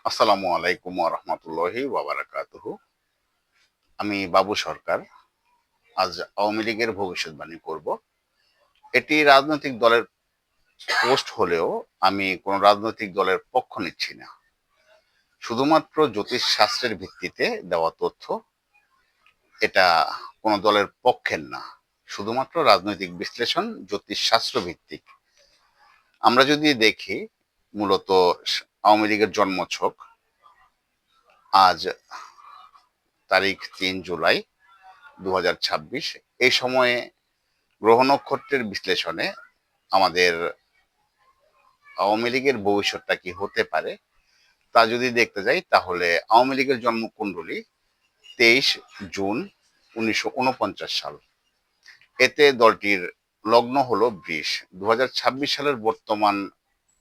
আসসালামু আলাইকুম ওয়া রাহমাতুল্লাহি ওয়া বারাকাতুহু। আমি বাবু সরকার। আজ আওয়ামী লীগের ভবিষ্যৎবাণী করব। এটি রাজনৈতিক দলের পোস্ট হলেও আমি কোন রাজনৈতিক দলের পক্ষ নিচ্ছি না। শুধুমাত্র জ্যোতিষ শাস্ত্রের ভিত্তিতে দেওয়া তথ্য। এটা কোন দলের পক্ষের না। শুধুমাত্র রাজনৈতিক বিশ্লেষণ জ্যোতিষ শাস্ত্র ভিত্তিক। আমরা যদি দেখি মূলত আওয়ামী লীগের জন্মছক আজ তারিখ ৩ জুলাই ২০২৬। এই সময়ে গ্রহ নক্ষত্রের বিশ্লেষণে আমাদের আওয়ামী লীগের ভবিষ্যৎটা কি হতে পারে তা যদি দেখতে যাই, তাহলে আওয়ামী লীগের জন্মকুণ্ডলী ২৩ জুন ১৯৪৯ সাল। এতে দলটির লগ্ন হলো বৃষ। ২০২৬ সালের বর্তমান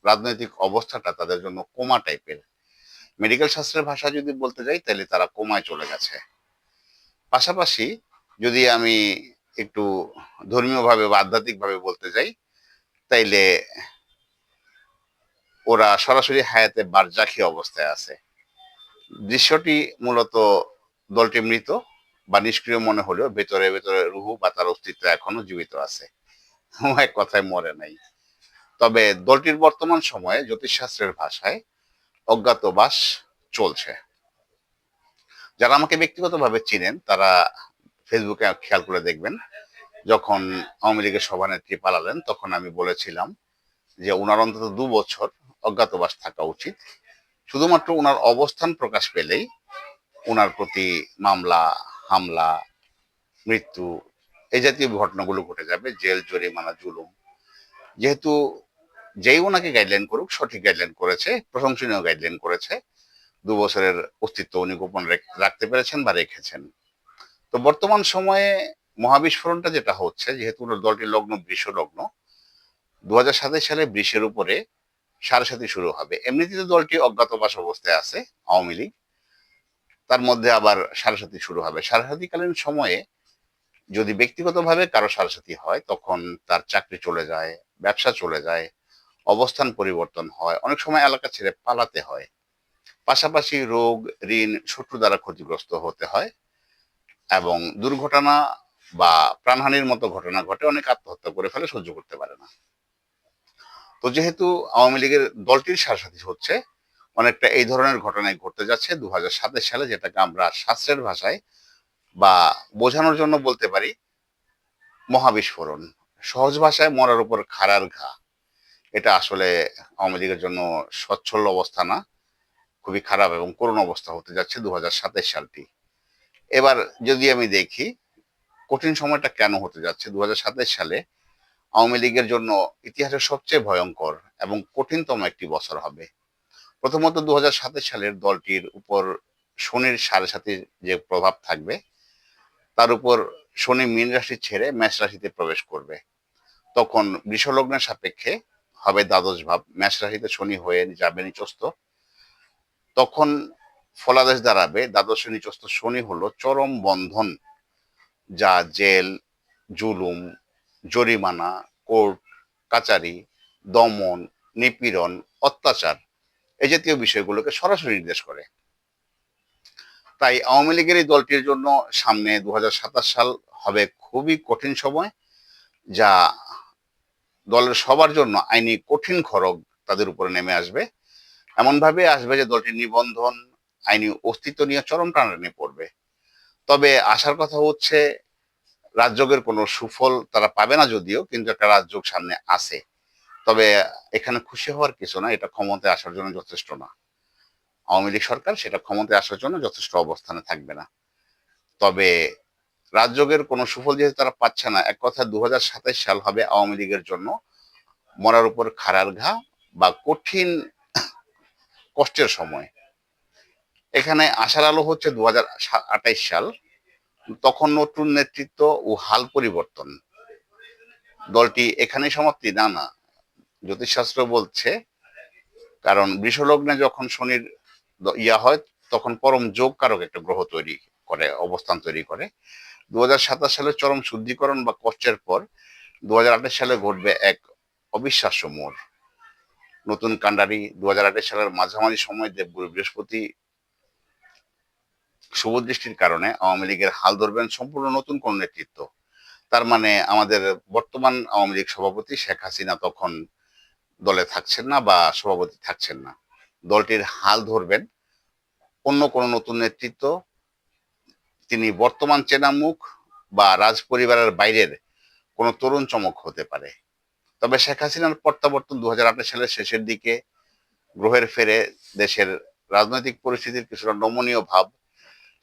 রাজনৈতিক অবস্থাটা তাদের জন্য কোমা টাইপের। মেডিকেল শাস্ত্রের ভাষা যদি বলতে যাই, তাহলে তারা কোমায় চলে গেছে। পাশাপাশি যদি আমি একটু ধর্মীয়ভাবে বা আধ্যাত্মিকভাবে বলতে যাই, তাইলে ওরা সরাসরি হায়াতে বারজাখি অবস্থায় আছে। দৃশ্যটি মূলত দলটি মৃত বা নিষ্ক্রিয় মনে হলেও ভেতরে ভেতরে রুহু বা তার অস্তিত্ব এখনো জীবিত আছে। এক কথায় মরে নাই। তবে দলটির বর্তমান সময়ে জ্যোতিষশাস্ত্রের ভাষায় অজ্ঞাতবাস চলছে। যারা আমাকে ব্যক্তিগতভাবে চিনেন তারা ফেসবুকে খেয়াল করে দেখবেন, যখন আওয়ামী লীগের সভানেত্রী পালালেন তখন আমি বলেছিলাম যে উনার অন্তত ২ বছর অজ্ঞাতবাস থাকা উচিত। শুধুমাত্র উনার অবস্থান প্রকাশ পেলেই উনার প্রতি মামলা, হামলা, মৃত্যু এই জাতীয় ঘটনাগুলো ঘটে যাবে, জেল, জরিমানা, জুলুম। যেহেতু যেই ওনাকে গাইডলাইন করুক সঠিক গাইডলাইন করেছে, প্রশংসনীয় গাইডলাইন করেছে। ২ বছরের অস্তিত্ব উনি গোপন রাখতে পেরেছেন বা রেখেছেন। তো বর্তমান সময়ে মহাবিস্ফোরণটা যেটা হচ্ছে, যেহেতু দলটির লগ্ন বৃষ লগ্ন, ২০২৭ সালে বৃষের উপরে সাড়ে শুরু হবে। এমনিতে দলটি অজ্ঞাতবাস অবস্থায় আছে আওয়ামী লীগ, তার মধ্যে আবার সাড়ে শুরু হবে। সাড়ে সময়ে যদি ব্যক্তিগতভাবে কারো সাথে হয়, তখন তার চাকরি চলে যায়, ব্যবসা চলে যায়, অবস্থান পরিবর্তন হয়, অনেক সময় এলাকা ছেড়ে পালাতে হয়। পাশাপাশি রোগ, ঋণ, শত্রু দ্বারা ক্ষতিগ্রস্ত হতে হয় এবং দুর্ঘটনা বা প্রাণহানির মতো ঘটনা ঘটে, অনেক আত্মহত্যা করে ফেলে, সহ্য করতে পারে না। তো যেহেতু আওয়ামী লীগের দলটির সাথে হচ্ছে, অনেকটা এই ধরনের ঘটনাই ঘটতে যাচ্ছে ২০২৭ সালে, যেটাকে আমরা শাস্ত্রের ভাষায় বা বোঝানোর জন্য বলতে পারি মহাবিস্ফোরণ। সহজ ভাষায় মরার উপর খাড়ার ঘা। এটা আসলে আওয়ামী লীগের জন্য সচ্ছল অবস্থা না, খুবই খারাপ এবং করুণ অবস্থা হতে যাচ্ছে ২০২৭ সালটি। এবার যদি আমি দেখি কঠিন সময়টা কেন হতে যাচ্ছে, ২০২৭ সালে আওয়ামী লীগের জন্য ইতিহাসের সবচেয়ে ভয়ঙ্কর এবং কঠিনতম একটি বছর হবে। প্রথমত ২০২৭ সালের দলটির উপর শনির সাড়ে যে প্রভাব থাকবে, তার উপর শনি মীন রাশি ছেড়ে মেষ রাশিতে প্রবেশ করবে। তখন বৃষলগ্নের সাপেক্ষে হবে দ্বাদশ ভাব, মেষ রাশিতে শনি হয়ে যাবে নিচস্থ। তখন ফলাদেশ দাঁড়াবে দ্বাদশে নিচস্থ শনি হলো চরম বন্ধন, যা জেল, জুলুম, জরিমানা, কোর্ট কাচারি, দমন, নিপীড়ন, অত্যাচার এই জাতীয় বিষয়গুলোকে সরাসরি নির্দেশ করে। তাই আওয়ামী লীগের এই দলটির জন্য সামনে ২০২৭ সাল হবে খুবই কঠিন সময়, যা দলের সবার জন্য আইনি কঠিন খড়গ তাদের উপরে নেমে আসবে। এমন ভাবে আসবে যে দলটির নিবন্ধন, আইনি অস্তিত্ব নিয়ে চরম টানাটানি পড়বে। তবে আসার কথা হচ্ছে, রাজযোগের কোনো সুফল তারা পাবে না যদিও, কিন্তু একটা রাজযোগ সামনে আছে। তবে এখানে খুশি হওয়ার কিছু না, এটা ক্ষমতায় আসার জন্য যথেষ্ট না। আওয়ামী লীগ সরকার সেটা ক্ষমতায় আসার জন্য যথেষ্ট অবস্থানে থাকবে না। তবে রাজযোগের কোনো সুফল যেহেতু তারা পাচ্ছে না, এক কথা ২০২৭ সাল হবে আওয়ামী লীগের জন্য মরার উপর খাড়ার ঘা বা কঠিন কষ্টের সময়। এখানে আশার আলো হচ্ছে ২০২৮ সাল, তখন নতুন নেতৃত্ব ও হাল পরিবর্তন। দলটি এখানেই সমাপ্তি না, না, জ্যোতিষশাস্ত্র বলছে, কারণ বৃষলগ্নে যখন শনির হয়, তখন পরম যোগ কারক একটা গ্রহ তৈরি করে, অবস্থান তৈরি করে। ২০২৭ সালে চরম শুদ্ধিকরণ বা কষ্টের পর ২০২৮ সালে ঘটবে এক অবিশ্বাস্য মোড়। নতুন কাণ্ডারি 2028 সালের মাঝামাঝি সময় দেবগুরু বৃহস্পতি শুভদৃষ্টির কারণে আওয়ামী লীগের হাল ধরবেন সম্পূর্ণ নতুন কোন নেতৃত্ব। তার মানে আমাদের বর্তমান আওয়ামী লীগ সভাপতি শেখ হাসিনা তখন দলে থাকছেন না বা সভাপতি থাকছেন না। দলটির হাল ধরবেন অন্য কোন নতুন নেতৃত্ব। তিনি বর্তমান চেনা মুখ বা রাজ পরিবারের বাইরের কোন তরুণ চমক হতে পারে। তবে শেখ হাসিনার প্রত্যাবর্তন 2028 সালের শেষের দিকে গ্রহের ফেরে দেশের রাজনৈতিক পরিস্থিতির কিছুটা নমনীয় ভাব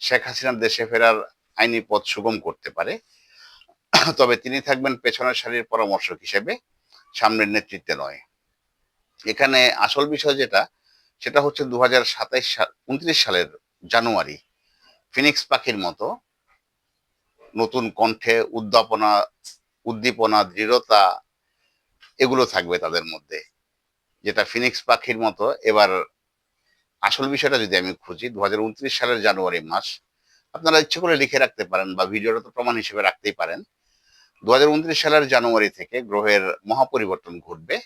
শেখ হাসিনার দেশে ফেরার আইনি পথ সুগম করতে পারে। তবে তিনি থাকবেন পেছনের সারির পরামর্শক হিসেবে, সামনের নেতৃত্বে নয়। এখানে আসল বিষয় যেটা, সেটা হচ্ছে 2029 সালের জানুয়ারি ফিনিক্স পাখির মতো নতুন কণ্ঠে উদ্দীপনা, দৃঢ়তা এগুলো থাকবে তাদের মধ্যে, যেটা ফিনিক্স পাখির মতো। এবার আসল বিষয়টা যদি আমি খুঁজি, 2029 সালের জানুয়ারি মাস, আপনারা ইচ্ছে করে লিখে রাখতে পারেন বা ভিডিওটা তো প্রমাণ হিসেবে রাখতেই পারেন। 2029 সালের জানুয়ারি থেকে গ্রহের মহাপরিবর্তন ঘটবে,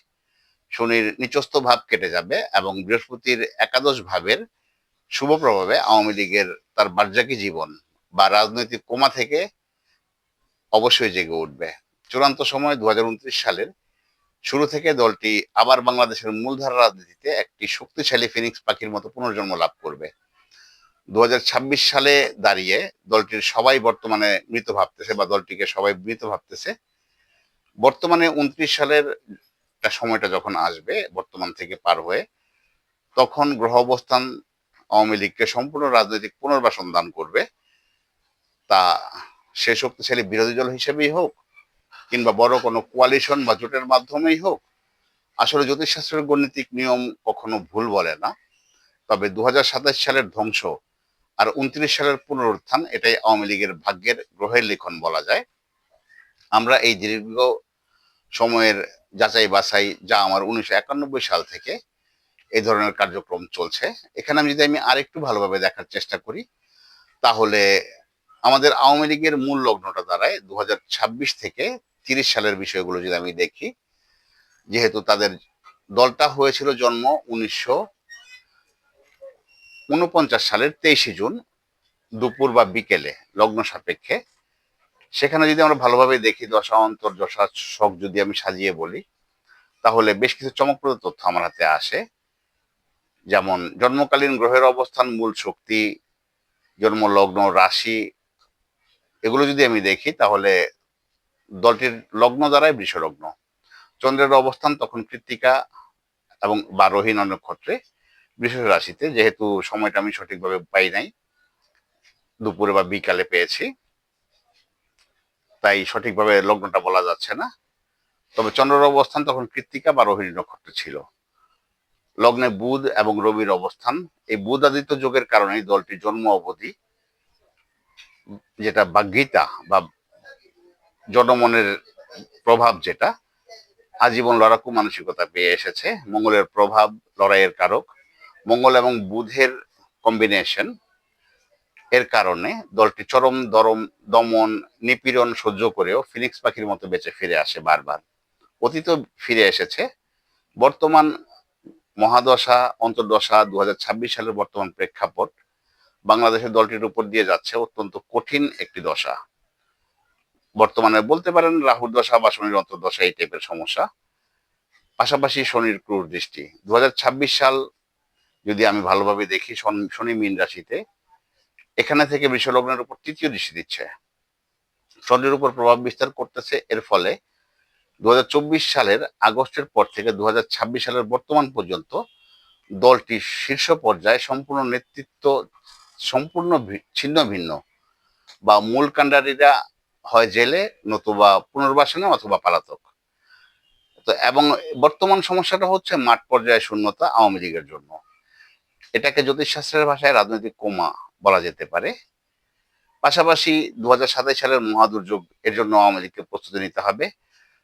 শনির নিচস্থ ভাব কেটে যাবে এবং বৃহস্পতির একাদশ ভাবের শুভ প্রভাবে আওয়ামী লীগের তার বার্জাকি জীবন বা রাজনৈতিক কোমা থেকে অবশ্যই জেগে উঠবে। চূড়ান্ত সময় 2029 সালের শুরু থেকে দলটি আবার বাংলাদেশের মূলধারা রাজনীতিতে একটি শক্তিশালী ফিনিক্স পাখির মতো পুনর্জন্ম লাভ করবে। 2026 সালে দাঁড়িয়ে দলটির সবাই বর্তমানে মৃত ভাবতেছে বা দলটিকে সবাই মৃত ভাবতেছে। বর্তমানে 29 সালের সময়টা যখন আসবে বর্তমান থেকে পার হয়ে, তখন গ্রহ অবস্থান আওয়ামী লীগকে সম্পূর্ণ রাজনৈতিক পুনর্বাসন দান করবে। তা সে শক্তিশালী বিরোধী দল হিসেবেই হোক কিংবা বড় কোনো কোয়ালিশন বা জোটের মাধ্যমেই হোক। আসলে জ্যোতিষশাস্ত্রের গাণিতিক নিয়ম কখনো ভুল বলে না। তবে 2027 সালের ধ্বংস আর 29 সালের পুনরুত্থান, এটাই আওয়ামী লীগের ভাগ্যের গ্রহের লিখন বলা যায়। আমরা এই দীর্ঘ সময়ের যাচাই বাছাই, যা আমার 1991 সাল থেকে এই ধরনের কার্যক্রম চলছে, এখানে আমি আরেকটু ভালোভাবে দেখার চেষ্টা করি, তাহলে আমাদের আওয়ামী লীগের মূল লগ্নটা দাঁড়ায় 2026 থেকে 30 সালের বিষয়গুলো যদি আমি দেখি। যেহেতু তাদের দলটা হয়েছিল জন্ম 1949 সালের 23 জুন দুপুর বা বিকেলে লগ্ন সাপেক্ষে। সেখানে যদি আমরা ভালোভাবে দেখি, দশা অন্তর দশা শক যদি আমি সাজিয়ে বলি, তাহলে বেশ কিছু চমকপ্রদ তথ্য আমার হাতে আসে। যেমন জন্মকালীন গ্রহের অবস্থান, মূল শক্তি, জন্ম লগ্ন, রাশি, এগুলো যদি আমি দেখি, তাহলে দলটির লগ্ন দ্বারাই বৃষ লগ্ন। চন্দ্রের অবস্থান তখন কৃত্তিকা এবং বা রোহিণী নক্ষত্রে বৃষ রাশিতে। যেহেতু সময়টা আমি সঠিকভাবে পাই নাই, দুপুরে বা বিকালে পেয়েছি, তাই সঠিকভাবে লগ্নটা বলা যাচ্ছে না। তবে চন্দ্রের অবস্থান তখন কৃত্তিকা বা রোহিণী নক্ষত্রে ছিল। লগ্নে বুধ এবং রবির অবস্থান, এই বুধ আদিত্য যোগের কারণে দলটির জন্ম অবধি, যেটা বাগ্যিতা বা জনমনের প্রভাব, যেটা আজীবন লড়াকু মানসিকতা পেয়ে এসেছে। মঙ্গলের প্রভাব লড়াইয়ের কারক। মঙ্গল এবং বুধের কম্বিনেশন এর কারণে দলটি চরম দমন নিপীড়ন সহ্য করেও ফিনিক্স পাখির মতো বেঁচে ফিরে আসে বারবার। অতীত ফিরে এসেছে। বর্তমান মহাদশা অন্তর্দশা 2026 সালের বর্তমান প্রেক্ষাপট বাংলাদেশের দলটির উপর দিয়ে যাচ্ছে অত্যন্ত কঠিন একটি দশা। বর্তমানে বলতে পারেন রাহুর দশা বা শনির অন্তর্দশা, এই টাইপের সমস্যা। পাশাপাশি শনির ক্রূর দৃষ্টি। 2026 সাল যদি আমি ভালোভাবে দেখি, শনি মীন রাশিতে, এখানে থেকে বৃষলগ্নের উপর তৃতীয় দৃষ্টি দিচ্ছে, চন্দ্রের উপর প্রভাব বিস্তার করতেছে। এর ফলে 2024 সালের আগস্টের পর থেকে 2026 সালের বর্তমান পর্যন্ত দলটির শীর্ষ পর্যায়ে সম্পূর্ণ নেতৃত্ব সম্পূর্ণ ছিন্ন ভিন্ন, বা মূল কাণ্ডারীরা হয় জেলে, নতুবা পুনর্বাসনে, অথবা পলাতক। তো এবং বর্তমান সমস্যাটা হচ্ছে মাঠ পর্যায়ে শূন্যতা আওয়ামী লীগের জন্য। এটাকে জ্যোতিষশাস্ত্রের ভাষায় রাজনৈতিক কোমা বলা যেতে পারে। পাশাপাশি 2027 সালের মহাদুর্যোগ, এর জন্য আওয়ামী লীগকে প্রস্তুতি নিতে হবে।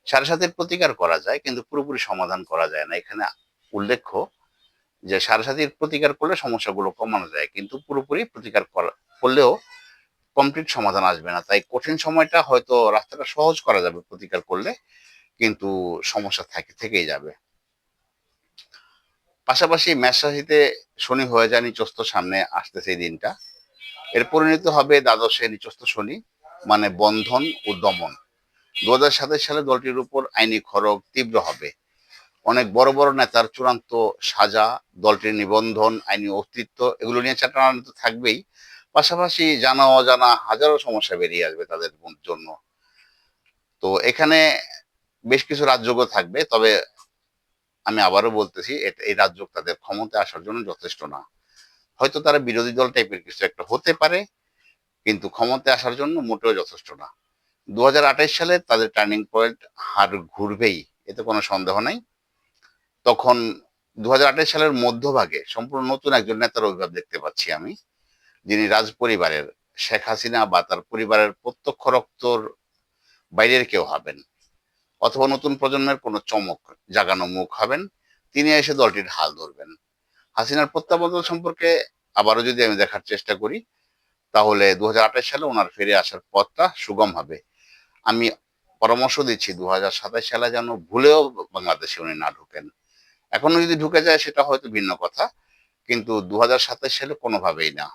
7.5-এর প্রতিকার করা যায়, কিন্তু পুরোপুরি সমাধান করা যায় না। এখানে উল্লেখ্য যে 7.5-এর প্রতিকার করলে সমস্যাগুলো কমানো যায়, কিন্তু পুরোপুরি প্রতিকার করলেও কমপ্লিট সমাধান আসবে না। তাই কঠিন সময়টা হয়তো রাস্তাটা সহজ করা যাবে প্রতিকার করলে, কিন্তু সমস্যা থেকেই যাবে। পাশাপাশি মেষ রাশিতে শনি হয়ে যায় নিচস্থ, সামনে আসতেছে এই দিনটা। এর পরিণত হবে দ্বাদশে নিচস্থ শনি, মানে বন্ধন ও দমন। 2027 সালে দলটির উপর আইনি খড়গ তীব্র হবে। অনেক বড় বড় নেতার চূড়ান্ত সাজা, দলটির নিবন্ধন, আইনি অস্তিত্ব, এগুলো নিয়ে চাটানানি তো থাকবেই। পাশাপাশি জানা অজানা হাজারো সমস্যা বেরিয়ে আসবে তাদের জন্য। তো এখানে বেশ কিছু রাজযোগ্য থাকবে, তবে আমি আবারও বলতেছি এই রাজযোগ তাদের ক্ষমতায় আসার জন্য যথেষ্ট না। হয়তো তারা বিরোধী দল টাইপের কিছু একটা হতে পারে, কিন্তু ক্ষমতায় আসার জন্য মোটেও যথেষ্ট না। 2028 সালে তাদের টার্নিং পয়েন্ট, হার ঘুরবেই, এতে কোনো সন্দেহ নাই। তখন 2028 সালের মধ্যভাগে সম্পূর্ণ নতুন একজন নেতার আবির্ভাব দেখতে পাচ্ছি আমি, যিনি রাজ পরিবারের, শেখ হাসিনা বা তার পরিবারের প্রত্যক্ষ রক্তর বাইরের কেউ হবেন, অথবা নতুন প্রজন্মের কোনো চমক জাগানো মুখ হবেন। তিনি এসে দলটির হাল ধরবেন। হাসিনার প্রত্যাবর্তন সম্পর্কে আবারও যদি আমি দেখার চেষ্টা করি, তাহলে 2028 সালে ওনার ফিরে আসার পথটা সুগম হবে। আমি পরামর্শ দিচ্ছি 2027 সালে যেন ভুলেও বাংলাদেশে উনি না ঢুকেন। এখনো যদি ঢুকে যায় সেটা হয়তো ভিন্ন কথা, কিন্তু 2027 সালে কোনোভাবেই না।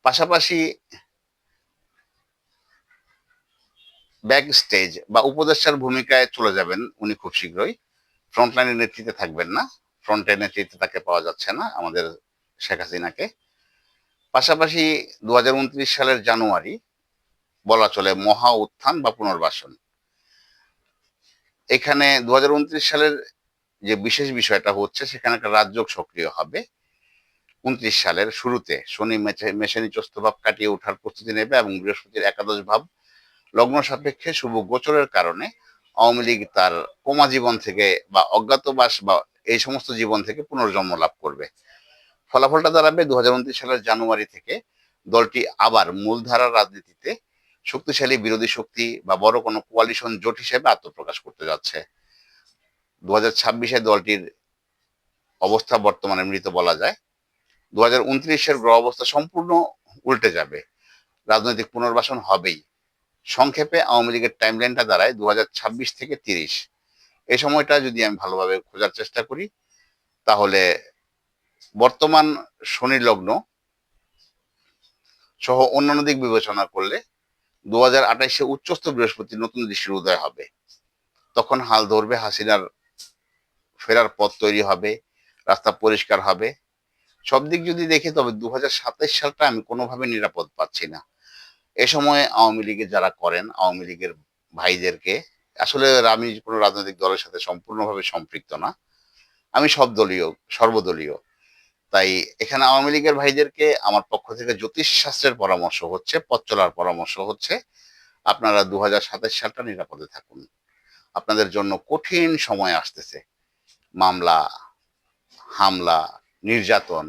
পাশাপাশি ব্যাক স্টেজ বা উপদেষ্টার ভূমিকায় চলে যাবেন উনি খুব শীঘ্রই। ফ্রন্টলাইনের নেতৃত্বে থাকবেন না। ফ্রন্টের নেতৃত্বে তাকে পাওয়া যাচ্ছে না আমাদের শেখ হাসিনাকে। পাশাপাশি 2029 সালের জানুয়ারি বলা চলে মহা উত্থান বা পুনর্বাসন। এখানে 2029 সালের যে বিশেষ বিষয়টা হচ্ছে, সেখানে একটা রাজযোগ সক্রিয় হবে। 29 সালের শুরুতে শনি মেষে নিচস্থ ভাব কাটিয়ে ওঠার প্রস্তুতি নেবে, এবং বৃহস্পতির একাদশ ভাব লগ্ন সাপেক্ষে শুভ গোচরের কারণে আওয়ামী লীগ তার কোমা জীবন থেকে বা অজ্ঞাতবাস বা এই সমস্ত জীবন থেকে পুনর্জন্ম লাভ করবে। ফলাফলটা দাঁড়াবে 2029 সালের জানুয়ারি থেকে দলটি আবার মূলধারার রাজনীতিতে শক্তিশালী বিরোধী শক্তি বা বড় কোনো কোয়ালিশন জোট হিসেবে আত্মপ্রকাশ করতে যাচ্ছে। 2026-এ দলটির অবস্থা বর্তমানে মৃত বলা যায়। 2029-এর গ্রহ অবস্থা সম্পূর্ণ উল্টে যাবে, রাজনৈতিক পুনর্বাসন হবেই। সংক্ষেপে আওয়ামী লীগের টাইমলাইনটা দাঁড়ায় 2026 থেকে 30। এই সময়টা যদি আমি ভালোভাবে খোঁজার চেষ্টা করি, তাহলে বর্তমান শনি লগ্ন সহ অন্যান্য দিক বিবেচনা করলে 2028-এ উচ্চস্থ বৃহস্পতি নতুন দৃষ্টির উদয় হবে। তখন হাল ধরবে হাসিনার, ফেরার পথ তৈরি হবে, রাস্তা পরিষ্কার হবে। সব দিক যদি দেখি, তবে 2027 সালটা আমি কোনোভাবে নিরাপদ পাচ্ছি না। এ সময় আওয়ামী লীগে যারা করেন, আওয়ামী লীগের ভাইদেরকে, আসলে আমি কোনো রাজনৈতিক দলের সাথে সম্পূর্ণভাবে সম্পৃক্ত না, আমি সব দলীয়, সর্বদলীয়। তাই এখানে আওয়ামী লীগের ভাইদেরকে আমার পক্ষ থেকে জ্যোতিষ শাস্ত্রের পরামর্শ হচ্ছে, পথ চলার পরামর্শ হচ্ছে, আপনারা 2027 সালটা নিরাপদে থাকুন। আপনাদের জন্য কঠিন সময় আসতেছে। মামলা, হামলা, নির্যাতন,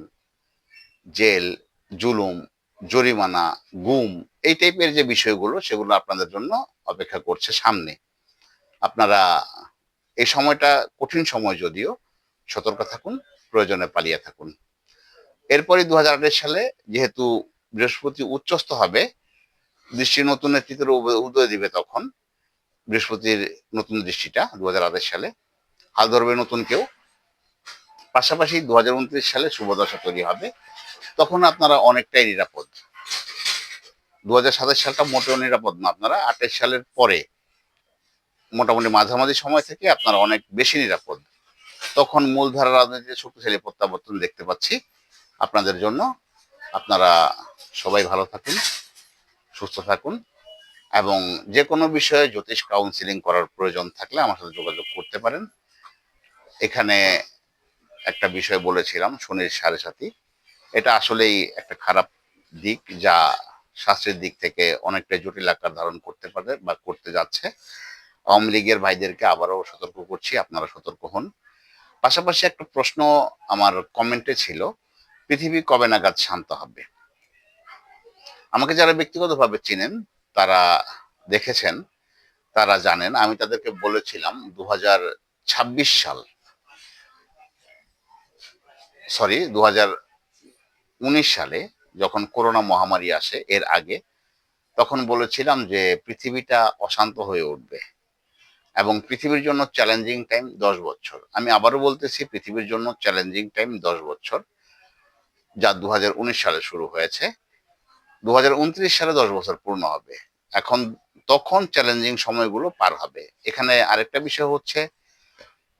জেল, জুলুম, জরিমানা, গুম, এই টাইপের যে বিষয়গুলো, সেগুলো আপনাদের জন্য অপেক্ষা করছে সামনে। আপনারা এই সময়টা কঠিন সময়, যদিও সতর্ক থাকুন, প্রয়োজনে পালিয়ে থাকুন। এরপরই 2028 সালে যেহেতু বৃহস্পতি উচ্চস্থ হবে, দৃষ্টি নতুন নেতৃত্বের উদয় দিবে, তখন বৃহস্পতির নতুন দৃষ্টিটা 2028 সালে হাল ধরবে নতুন কেউ। পাশাপাশি 2029 সালে শুভদশা তৈরি হবে, তখন আপনারা অনেকটাই নিরাপদ। 2027 সালটা মোটেও নিরাপদ না। আপনারা 28 সালের পরে মোটামুটি মাঝামাঝি সময় থেকে আপনারা অনেক বেশি নিরাপদ। তখন মূলধারা রাজনীতিতে শক্তিশালী প্রত্যাবর্তন দেখতে পাচ্ছি আপনাদের জন্য। আপনারা সবাই ভালো থাকুন, সুস্থ থাকুন, এবং যে কোনো বিষয়ে জ্যোতিষ কাউন্সিলিং করার প্রয়োজন থাকলে আমার সাথে যোগাযোগ করতে পারেন। এখানে একটা বিষয় বলেছিলাম, শনির সাড়ে সাথী, এটা আসলেই একটা খারাপ দিক, যা শাস্ত্রের দিক থেকে অনেকটা জটিল আকার ধারণ করতে পারে বা করতে যাচ্ছে। আওয়ামী লীগের ভাইদেরকে আবারও সতর্ক করছি, আপনারা সতর্ক হন। পাশাপাশি একটা প্রশ্ন আমার কমেন্টে ছিল, পৃথিবী কবে নাগাদ শান্ত হবে? আমাকে যারা ব্যক্তিগতভাবে চিনেন, তারা দেখেছেন, তারা জানেন, আমি তাদেরকে বলেছিলাম 2026 সাল, সরি 2019 সালে, যখন করোনা মহামারী আসে এর আগে, তখন বলেছিলাম যে পৃথিবীটা অশান্ত হয়ে উঠবে। এবং পৃথিবীর জন্য চ্যালেঞ্জিং টাইম 10 বছর। আমি আবারও বলতেছি, পৃথিবীর জন্য চ্যালেঞ্জিং টাইম 10 বছর, যা 2019 সালে শুরু হয়েছে। 2029 সালে 10 বছর পূর্ণ হবে। এখন তখন চ্যালেঞ্জিং সময়গুলো পার হবে। এখানে আরেকটা বিষয় হচ্ছে,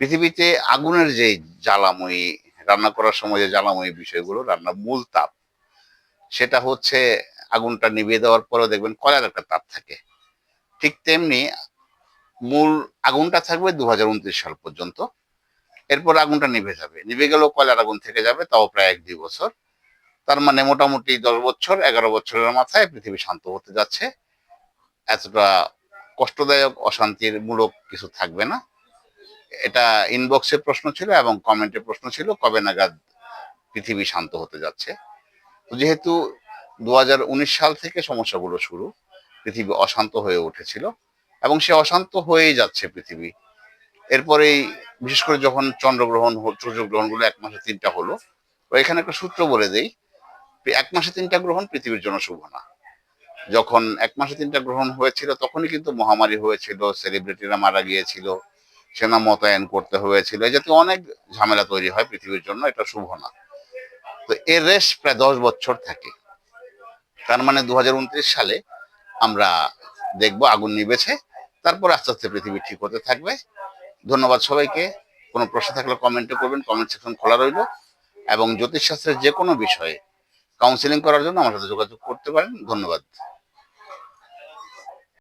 পৃথিবীতে আগুনের যে জ্বালাময়ী, রান্না করার সময় যে জ্বালাময়ী বিষয়গুলো, রান্নার মূল তাপ, সেটা হচ্ছে আগুনটা নিভিয়ে দেওয়ার পরেও দেখবেন কয়লার একটা তাপ থাকে। ঠিক তেমনি মূল আগুনটা থাকবে 2029 সাল পর্যন্ত। এরপর আগুনটা নিভে যাবে, নিভে গেলেও কয়লার আগুন থেকে যাবে, তাও প্রায় 1-2 বছর। তার মানে মোটামুটি 10 বছর, 11 বছরের মাথায় পৃথিবী শান্ত হতে যাচ্ছে। এতটা কষ্টদায়ক অশান্তির মূলক কিছু থাকবে না। এটা ইনবক্সে প্রশ্ন ছিল এবং কমেন্টে প্রশ্ন ছিল, কবে নাগাদ পৃথিবী শান্ত হতে যাচ্ছে। তো যেহেতু 2019 সাল থেকে সমস্যাগুলো শুরু, পৃথিবী অশান্ত হয়ে উঠেছিল এবং সে অশান্ত হয়েই যাচ্ছে পৃথিবী। এরপরেই বিশেষ করে যখন চন্দ্রগ্রহণ, সূর্যগ্রহণগুলো 1 মাসে 3টা হলো, তো এখানে একটা সূত্র বলে দেই, 1 মাসে 3টা গ্রহণ পৃথিবীর জন্য শুভ না। যখন 1 মাসে 3টা গ্রহণ হয়েছিল তখনই কিন্তু মহামারী হয়েছিল, সেলিব্রিটিরা মারা গিয়েছিল, সেনা মোতায়েন করতে হয়েছিল, এই জাতীয় অনেক ঝামেলা তৈরি হয় পৃথিবীর জন্য, এটা শুভ না। তো এর রেশ প্রায় 10 বছর থাকে। তার মানে 2029 সালে আমরা দেখবো আগুন নিবেছে, তারপর আস্তে আস্তে পৃথিবী ঠিক হতে থাকবে। ধন্যবাদ সবাইকে। কোনো প্রশ্ন থাকলে কমেন্টে করবেন, কমেন্ট সেকশন খোলা রইল। এবং জ্যোতিষশাস্ত্রের যে কোনো বিষয়ে কাউন্সিলিং করার জন্য আমার সাথে যোগাযোগ করতে পারেন। ধন্যবাদ।